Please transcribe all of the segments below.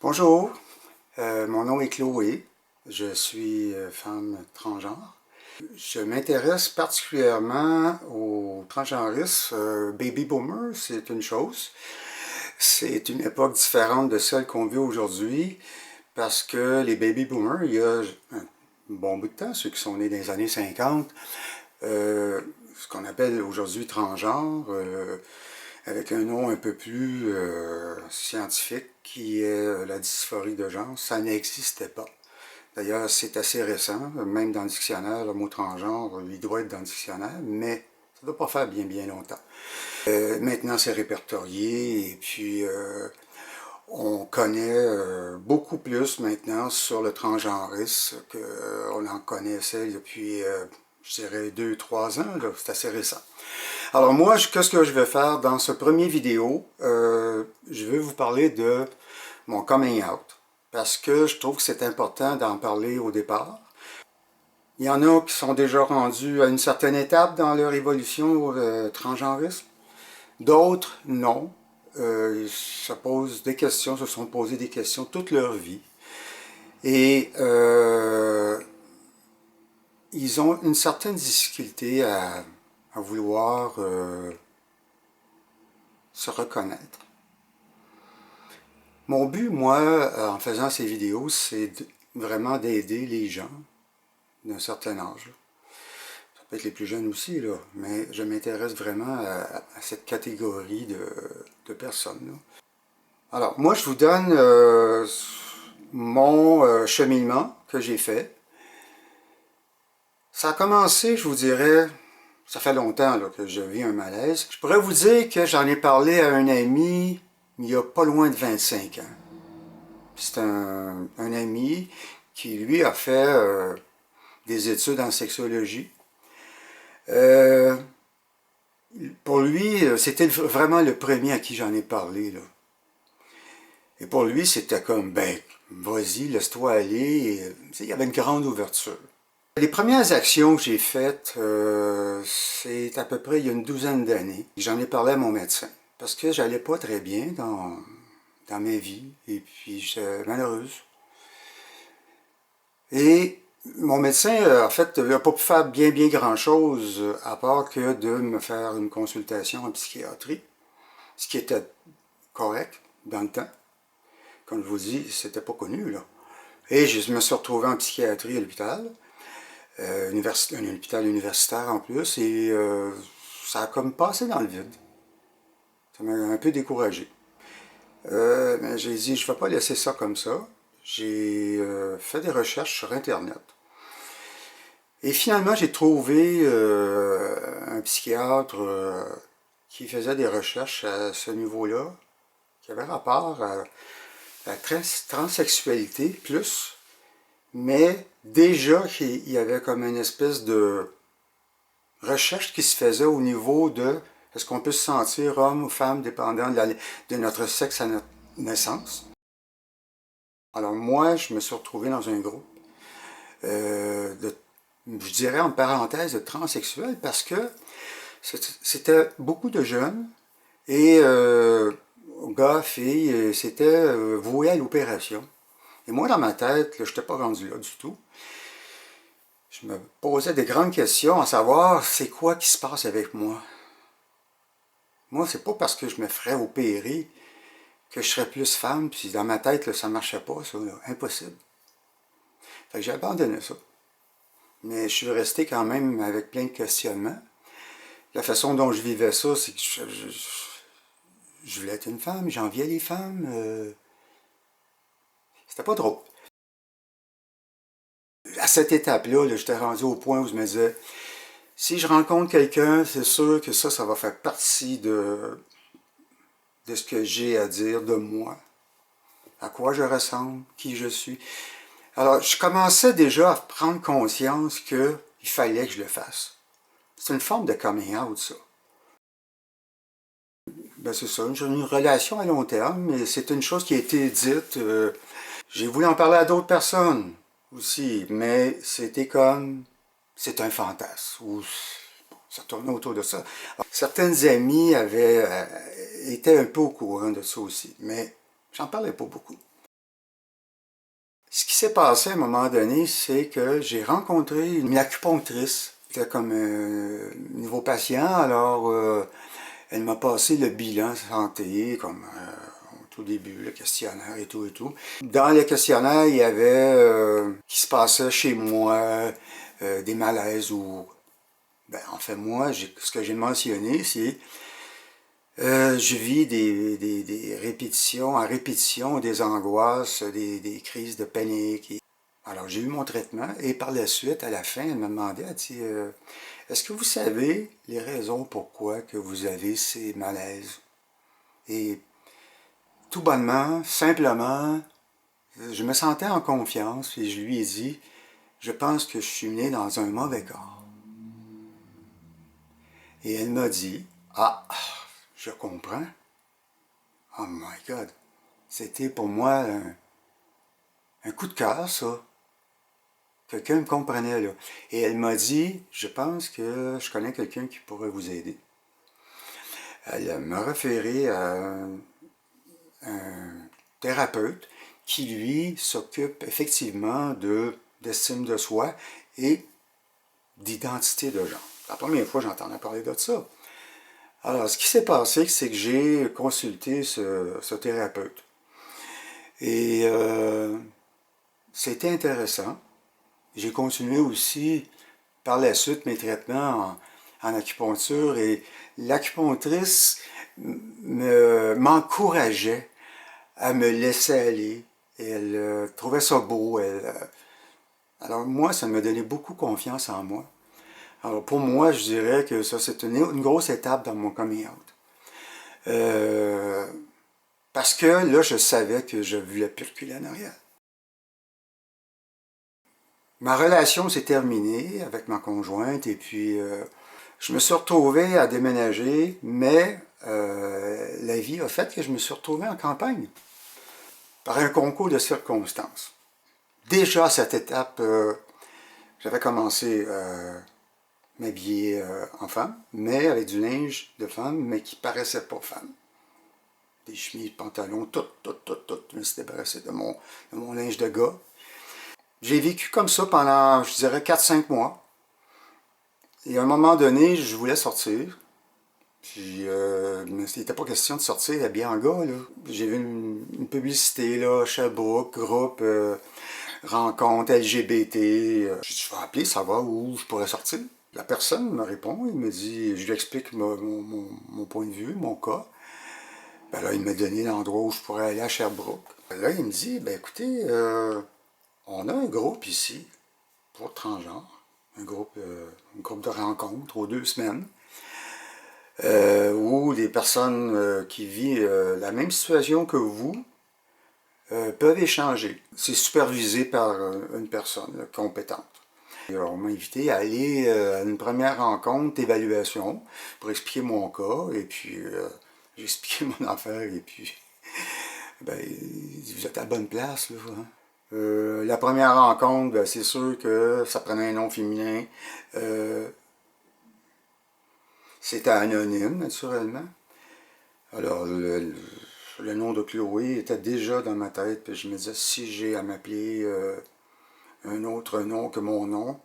Bonjour, mon nom est Chloé, je suis femme transgenre. Je m'intéresse particulièrement aux transgenristes. Baby boomer, c'est une chose. C'est une époque différente de celle qu'on vit aujourd'hui parce que les baby boomers, il y a un bon bout de temps, ceux qui sont nés dans les années 50, ce qu'on appelle aujourd'hui transgenre, avec un nom un peu plus scientifique, qui est la dysphorie de genre, ça n'existait pas. D'ailleurs, c'est assez récent, même dans le dictionnaire, le mot transgenre, il doit être dans le dictionnaire, mais ça ne doit pas faire bien longtemps. Maintenant, c'est répertorié, et puis on connaît beaucoup plus maintenant sur le transgenrisme qu'on en connaissait depuis, je dirais, 2-3 ans, c'est assez récent. Alors moi, qu'est-ce que je vais faire dans ce premier vidéo? Je vais vous parler de mon coming out, parce que je trouve que c'est important d'en parler au départ. Il y en a qui sont déjà rendus à une certaine étape dans leur évolution transgenrisme, d'autres non. Ils se posent des questions, se sont posés des questions toute leur vie. Et ils ont une certaine difficulté à vouloir se reconnaître. Mon but, moi, en faisant ces vidéos, c'est vraiment d'aider les gens d'un certain âge. Ça peut être les plus jeunes aussi, là, mais je m'intéresse vraiment à cette catégorie de personnes, là. Alors, moi, je vous donne mon cheminement que j'ai fait. Ça a commencé, je vous dirais, ça fait longtemps là, que je vis un malaise. Je pourrais vous dire que j'en ai parlé à un ami il y a pas loin de 25 ans. C'est un ami qui, lui, a fait des études en sexologie. Pour lui, c'était vraiment le premier à qui j'en ai parlé, là. Et pour lui, c'était comme, ben, vas-y, laisse-toi aller. Il y avait une grande ouverture. Les premières actions que j'ai faites, c'est à peu près il y a une douzaine d'années. J'en ai parlé à mon médecin, parce que j'allais pas très bien dans ma vie, et puis j'étais malheureuse. Et mon médecin, en fait, n'a pas pu faire bien grand-chose, à part que de me faire une consultation en psychiatrie, ce qui était correct dans le temps. Comme je vous dis, c'était pas connu, là. Et je me suis retrouvé en psychiatrie à l'hôpital. Un hôpital universitaire en plus, et ça a comme passé dans le vide. Ça m'a un peu découragé. J'ai dit, je ne vais pas laisser ça comme ça. J'ai fait des recherches sur Internet. Et finalement, j'ai trouvé un psychiatre qui faisait des recherches à ce niveau-là, qui avait rapport à la transsexualité plus, mais déjà il y avait comme une espèce de recherche qui se faisait au niveau de est-ce qu'on peut se sentir homme ou femme dépendant de notre sexe à notre naissance. Alors moi, je me suis retrouvé dans un groupe je dirais en parenthèse, de transsexuels parce que c'était beaucoup de jeunes et gars, filles, c'était voué à l'opération. Et moi, dans ma tête, je n'étais pas rendu là du tout. Je me posais des grandes questions à savoir c'est quoi qui se passe avec moi. Moi, c'est pas parce que je me ferais opérer que je serais plus femme, puis dans ma tête, là, ça ne marchait pas, ça, là, impossible. Fait que j'ai abandonné ça. Mais je suis resté quand même avec plein de questionnements. La façon dont je vivais ça, c'est que je voulais être une femme, j'enviais les femmes. C'était pas drôle. À cette étape-là, j'étais rendu au point où je me disais, si je rencontre quelqu'un, c'est sûr que ça va faire partie de ce que j'ai à dire de moi, à quoi je ressemble, qui je suis. Alors, je commençais déjà à prendre conscience qu'il fallait que je le fasse. C'est une forme de coming out, ça. Ben c'est ça, j'ai une relation à long terme, mais c'est une chose qui a été dite. J'ai voulu en parler à d'autres personnes aussi, mais c'était comme, c'est un fantasme, ou ça tournait autour de ça. Alors, certaines amies étaient un peu au courant de ça aussi, mais j'en parlais pas beaucoup. Ce qui s'est passé à un moment donné, c'est que j'ai rencontré une acupunctrice. C'était comme un nouveau patient, alors elle m'a passé le bilan santé, comme au tout début, le questionnaire et tout et tout. Dans le questionnaire, il y avait qui se passait chez moi, des malaises ou... Ben, en fait, moi, ce que j'ai mentionné, c'est je vis des répétitions, à répétition, des angoisses, des crises de panique. Alors, j'ai eu mon traitement et par la suite, à la fin, elle m'a demandé, elle dit, est-ce que vous savez les raisons pourquoi que vous avez ces malaises? Et tout bonnement, simplement, je me sentais en confiance et je lui ai dit, je pense que je suis né dans un mauvais corps. Et elle m'a dit, ah, je comprends. Oh my God. C'était pour moi un coup de cœur, ça. Quelqu'un me comprenait, là. Et elle m'a dit, je pense que je connais quelqu'un qui pourrait vous aider. Elle m'a référé à un thérapeute qui, lui, s'occupe effectivement d'estime de soi et d'identité de genre. La première fois, j'entendais parler de ça. Alors, ce qui s'est passé, c'est que j'ai consulté ce thérapeute. Et c'était intéressant. J'ai continué aussi par la suite mes traitements en acupuncture et l'acupunctrice m'encourageait à me laisser aller. Et elle trouvait ça beau. Alors moi, ça me donnait beaucoup confiance en moi. Alors pour moi, je dirais que ça, c'est une grosse étape dans mon coming out. Parce que là, je savais que je voulais plus reculer en arrière. Ma relation s'est terminée avec ma conjointe et puis je me suis retrouvé à déménager, mais la vie a fait que je me suis retrouvé en campagne par un concours de circonstances. Déjà à cette étape, j'avais commencé à m'habiller en femme, mais avec du linge de femme, mais qui paraissait pas femme. Des chemises, pantalons, tout. Je me suis débarrassé de mon linge de gars. J'ai vécu comme ça pendant, je dirais, 4-5 mois. Et à un moment donné, je voulais sortir. Puis, mais il n'était pas question de sortir habillé en gars, là. J'ai vu une publicité, là, Sherbrooke, groupe, rencontre LGBT. J'ai dit, je vais appeler, savoir où je pourrais sortir. La personne me répond, il me dit, je lui explique mon point de vue, mon cas. Ben là, il m'a donné l'endroit où je pourrais aller à Sherbrooke. Là, il me dit, ben écoutez, on a un groupe ici, pour transgenres, un groupe de rencontres aux 2 semaines, où des personnes qui vivent la même situation que vous peuvent échanger. C'est supervisé par une personne compétente. Et on m'a invité à aller à une première rencontre d'évaluation pour expliquer mon cas, et puis j'ai expliqué mon affaire, et puis ben, vous êtes à la bonne place, là. Hein? La première rencontre, ben, c'est sûr que ça prenait un nom féminin. C'était anonyme, naturellement. Alors, le nom de Chloé était déjà dans ma tête, puis je me disais, si j'ai à m'appeler un autre nom que mon nom,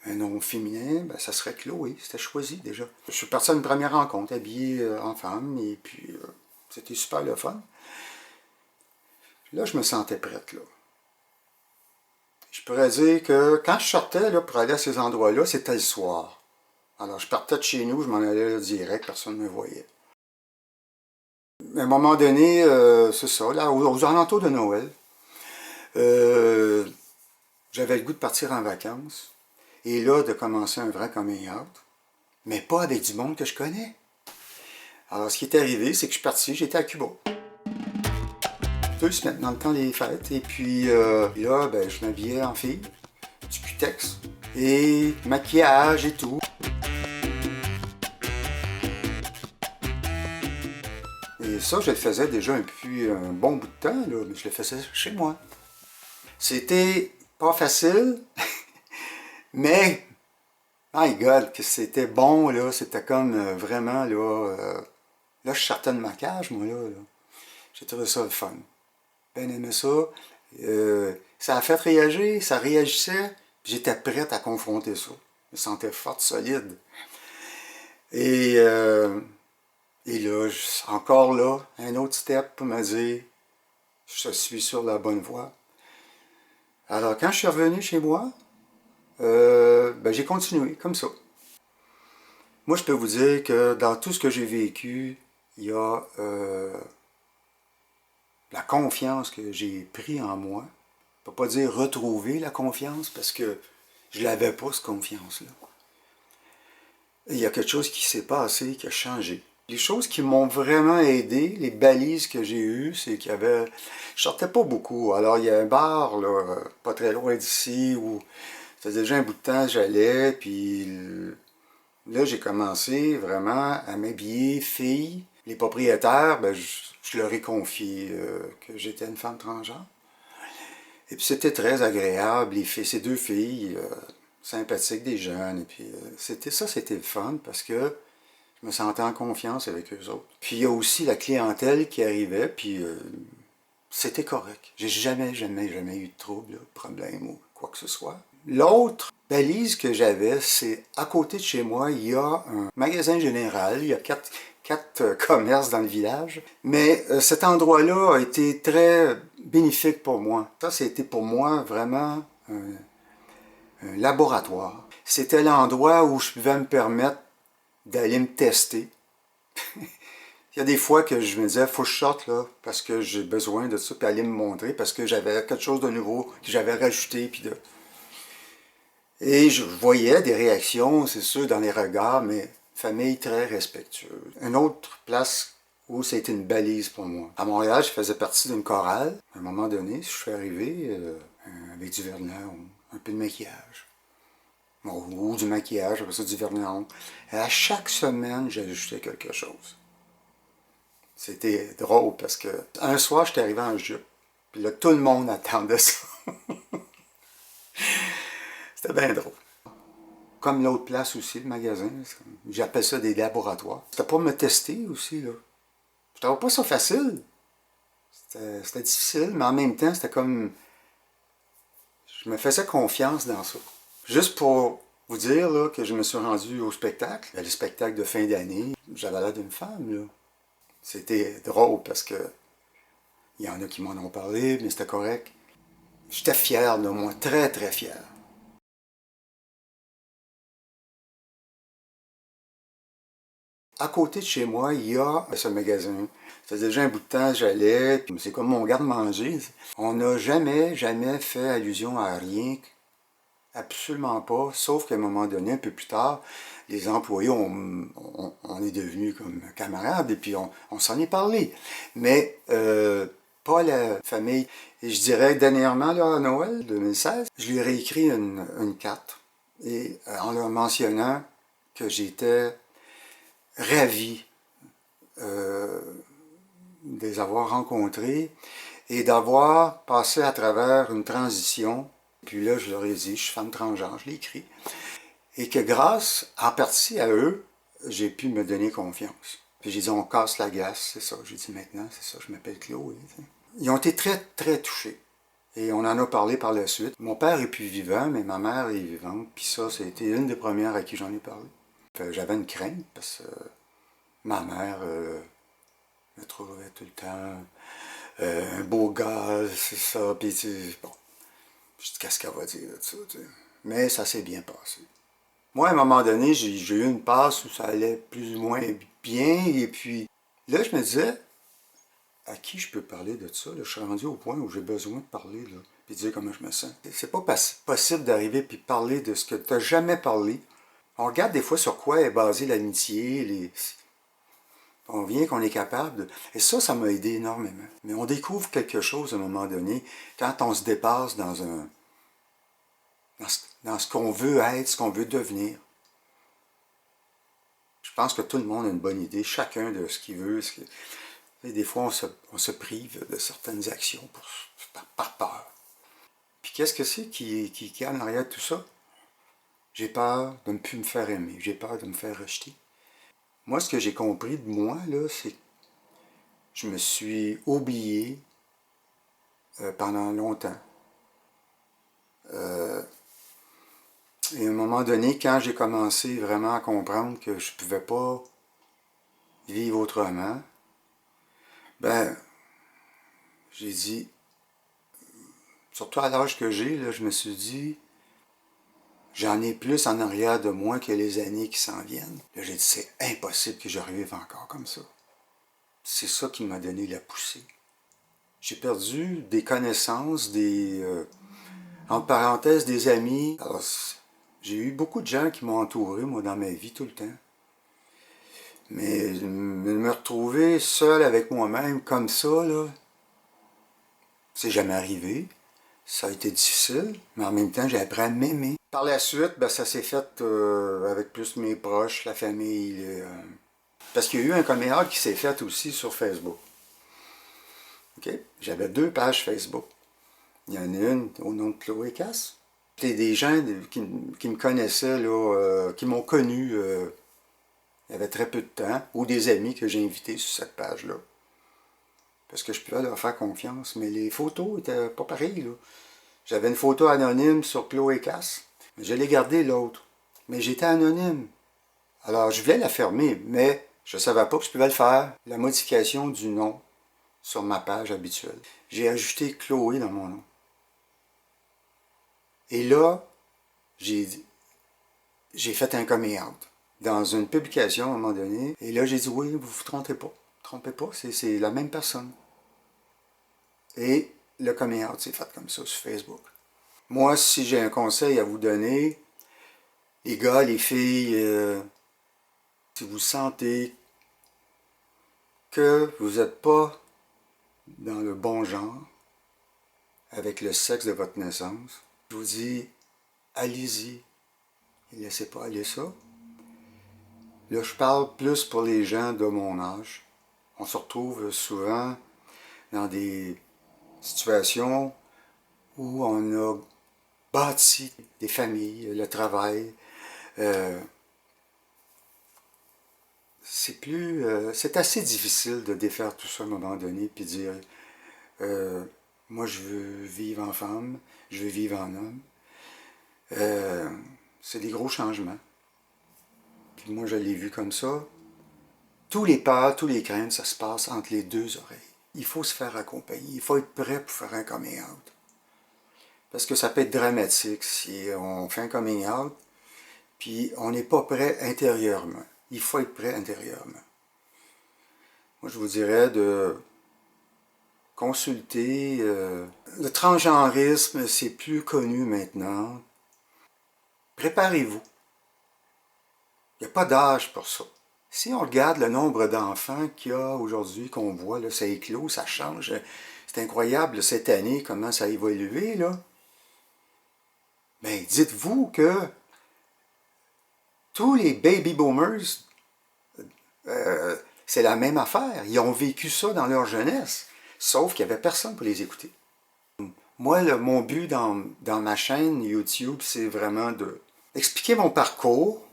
un nom féminin, ben, ça serait Chloé. C'était choisi déjà. Je suis parti à une première rencontre, habillé en femme, et puis c'était super le fun. Là, je me sentais prête, là. Je pourrais dire que quand je sortais là, pour aller à ces endroits-là, c'était le soir. Alors, je partais de chez nous, je m'en allais là, direct, personne ne me voyait. À un moment donné, c'est ça, là, aux alentours de Noël, j'avais le goût de partir en vacances. Et là, de commencer un vrai coming out, mais pas avec du monde que je connais. Alors, ce qui est arrivé, c'est que je suis parti, j'étais à Cuba. 2 semaines dans le temps des fêtes, et puis là, ben, je m'habillais en fille, du cutex, et maquillage et tout. Et ça, je le faisais déjà depuis un bon bout de temps, là, mais je le faisais chez moi. C'était pas facile, mais, my God, que c'était bon, là, c'était comme vraiment, là, je sortais de ma cage, moi, là. J'ai trouvé ça le fun. Ben aimé ça. Ça a fait réagir, ça réagissait, j'étais prête à confronter ça. Je me sentais forte, solide. Et, euh, et là, encore là, un autre step pour me dire, je suis sur la bonne voie. Alors, quand je suis revenu chez moi, ben, j'ai continué comme ça. Moi, je peux vous dire que dans tout ce que j'ai vécu, il y a la confiance que j'ai pris en moi. Je ne peux pas dire retrouver la confiance parce que je ne l'avais pas, cette confiance-là. Il y a quelque chose qui s'est passé, qui a changé. Les choses qui m'ont vraiment aidé, les balises que j'ai eues, c'est qu'il y avait... Je sortais pas beaucoup. Alors, il y a un bar, là, pas très loin d'ici, où ça faisait déjà un bout de temps que j'allais, puis là, j'ai commencé vraiment à m'habiller fille. Les propriétaires, ben, je leur ai confié que j'étais une femme transgenre. Et puis c'était très agréable, les filles, ces deux filles, sympathiques, des jeunes. Et puis c'était le fun parce que je me sentais en confiance avec eux autres. Puis il y a aussi la clientèle qui arrivait, puis c'était correct. J'ai jamais eu de trouble, de problème ou quoi que ce soit. L'autre balise que j'avais, c'est à côté de chez moi, il y a un magasin général, il y a quatre commerces dans le village, mais cet endroit-là a été très bénéfique pour moi. Ça, c'était pour moi vraiment un laboratoire. C'était l'endroit où je pouvais me permettre d'aller me tester. Il y a des fois que je me disais, faut que je sorte là, parce que j'ai besoin de ça, puis aller me montrer, parce que j'avais quelque chose de nouveau que j'avais rajouté, puis de... Et je voyais des réactions, c'est sûr, dans les regards, mais famille très respectueuse. Une autre place où c'était une balise pour moi. À Montréal, je faisais partie d'une chorale. À un moment donné, je suis arrivé avec du vernis, un peu de maquillage. Ou du maquillage, après ça du vernis. Et à chaque semaine, j'ajoutais quelque chose. C'était drôle parce que un soir, j'étais arrivé en jupe. Puis là, tout le monde attendait ça. C'était bien drôle. Comme l'autre place aussi, le magasin, j'appelle ça des laboratoires. C'était pour me tester aussi, là. Je trouvais pas ça facile. C'était difficile, mais en même temps, c'était comme... Je me faisais confiance dans ça. Juste pour vous dire là, que je me suis rendu au spectacle, le spectacle de fin d'année, j'avais l'air d'une femme, là. C'était drôle parce que il y en a qui m'en ont parlé, mais c'était correct. J'étais fier de moi, très très fier. À côté de chez moi, il y a ce magasin. Ça faisait déjà un bout de temps que j'allais, puis c'est comme mon garde-manger. On n'a jamais fait allusion à rien, absolument pas, sauf qu'à un moment donné, un peu plus tard, les employés, on est devenus comme camarades, et puis on s'en est parlé. Mais pas la famille. Et je dirais, dernièrement, là, à Noël 2016, je lui ai réécrit une carte, et en leur mentionnant que j'étais ravi de les avoir rencontrés et d'avoir passé à travers une transition. Puis là, je leur ai dit, je suis femme transgenre, je l'ai écrit. Et que grâce, en partie à eux, j'ai pu me donner confiance. Puis j'ai dit, on casse la glace, c'est ça. J'ai dit, maintenant, c'est ça, je m'appelle Chloé. Ils ont été très, très touchés. Et on en a parlé par la suite. Mon père est plus vivant, mais ma mère est vivante. Puis ça, c'était une des premières à qui j'en ai parlé. J'avais une crainte, parce que ma mère me trouvait tout le temps un beau gars, c'est ça. Puis bon, je dis, qu'est-ce qu'elle va dire de ça, tu sais. Mais ça s'est bien passé. Moi, à un moment donné, j'ai eu une passe où ça allait plus ou moins bien. Et puis, là, je me disais, à qui je peux parler de ça? Là, je suis rendu au point où j'ai besoin de parler, là, puis de dire comment je me sens. C'est pas possible d'arriver puis parler de ce que tu n'as jamais parlé. On regarde des fois sur quoi est basée l'amitié, on vient qu'on est capable de... Et ça m'a aidé énormément. Mais on découvre quelque chose à un moment donné, quand on se dépasse dans ce qu'on veut être, ce qu'on veut devenir. Je pense que tout le monde a une bonne idée, chacun de ce qu'il veut. Et des fois, on se prive de certaines actions par peur. Puis qu'est-ce que c'est qui est en arrière de tout ça? J'ai peur de ne plus me faire aimer, j'ai peur de me faire rejeter. Moi, ce que j'ai compris de moi, là, c'est que je me suis oublié pendant longtemps. Et à un moment donné, quand j'ai commencé vraiment à comprendre que je ne pouvais pas vivre autrement, ben, j'ai dit, surtout à l'âge que j'ai, là, je me suis dit, j'en ai plus en arrière de moi que les années qui s'en viennent. Là, j'ai dit, c'est impossible que je revive encore comme ça. C'est ça qui m'a donné la poussée. J'ai perdu des connaissances, entre parenthèses, des amis. Alors, j'ai eu beaucoup de gens qui m'ont entouré, moi, dans ma vie, tout le temps. Mais me retrouver seul avec moi-même comme ça, là, c'est jamais arrivé. Ça a été difficile, mais en même temps, j'ai appris à m'aimer. Par la suite, ben, ça s'est fait avec plus mes proches, la famille. Parce qu'il y a eu un coming out qui s'est fait aussi sur Facebook. Okay? J'avais 2 pages Facebook. Il y en a une au nom de Chloé Cass. C'était des gens qui me connaissaient, là, qui m'ont connu il y avait très peu de temps, ou des amis que j'ai invités sur cette page-là. Parce que je pouvais leur faire confiance, mais les photos étaient pas pareilles, là. J'avais une photo anonyme sur Chloé Cass, mais je l'ai gardée l'autre. Mais j'étais anonyme. Alors je voulais la fermer, mais je ne savais pas que je pouvais le faire. La modification du nom sur ma page habituelle. J'ai ajouté Chloé dans mon nom. Et là, j'ai fait un coming out dans une publication à un moment donné. Et là, j'ai dit, oui, vous vous trompez pas. Trompez pas, c'est la même personne. Et le coming out s'est fait comme ça sur Facebook. Moi, si j'ai un conseil à vous donner, les gars, les filles, si vous sentez que vous n'êtes pas dans le bon genre, avec le sexe de votre naissance, je vous dis, allez-y. Ne laissez pas aller ça. Là, je parle plus pour les gens de mon âge. On se retrouve souvent dans des situations où on a bâti des familles, le travail. C'est assez difficile de défaire tout ça à un moment donné puis dire moi je veux vivre en femme, je veux vivre en homme. C'est des gros changements. Puis moi je l'ai vu comme ça. Tous les peurs, tous les craintes, ça se passe entre les 2 oreilles. Il faut se faire accompagner, il faut être prêt pour faire un coming out. Parce que ça peut être dramatique si on fait un coming out, puis on n'est pas prêt intérieurement. Il faut être prêt intérieurement. Moi, je vous dirais de consulter. Le transgenrisme, c'est plus connu maintenant. Préparez-vous. Il n'y a pas d'âge pour ça. Si on regarde le nombre d'enfants qu'il y a aujourd'hui, qu'on voit, là, ça éclot, ça change. C'est incroyable cette année, comment ça a évolué, là. Mais dites-vous que tous les baby boomers, c'est la même affaire. Ils ont vécu ça dans leur jeunesse, sauf qu'il n'y avait personne pour les écouter. Moi, mon but dans ma chaîne YouTube, c'est vraiment d'expliquer mon parcours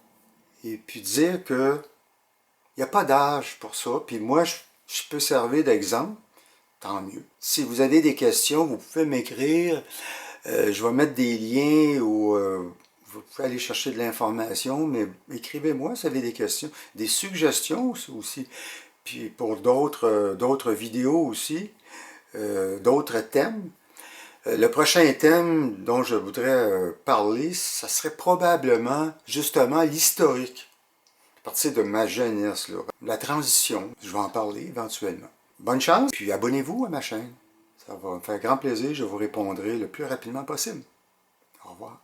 et puis dire que il n'y a pas d'âge pour ça. Puis moi, je peux servir d'exemple, tant mieux. Si vous avez des questions, vous pouvez m'écrire. Je vais mettre des liens ou vous pouvez aller chercher de l'information, mais écrivez-moi si vous avez des questions, des suggestions aussi. Puis pour d'autres vidéos aussi, d'autres thèmes. Le prochain thème dont je voudrais parler, ça serait probablement justement l'historique. À partir de ma jeunesse, là. La transition, je vais en parler éventuellement. Bonne chance, puis abonnez-vous à ma chaîne. Ça va me faire grand plaisir, je vous répondrai le plus rapidement possible. Au revoir.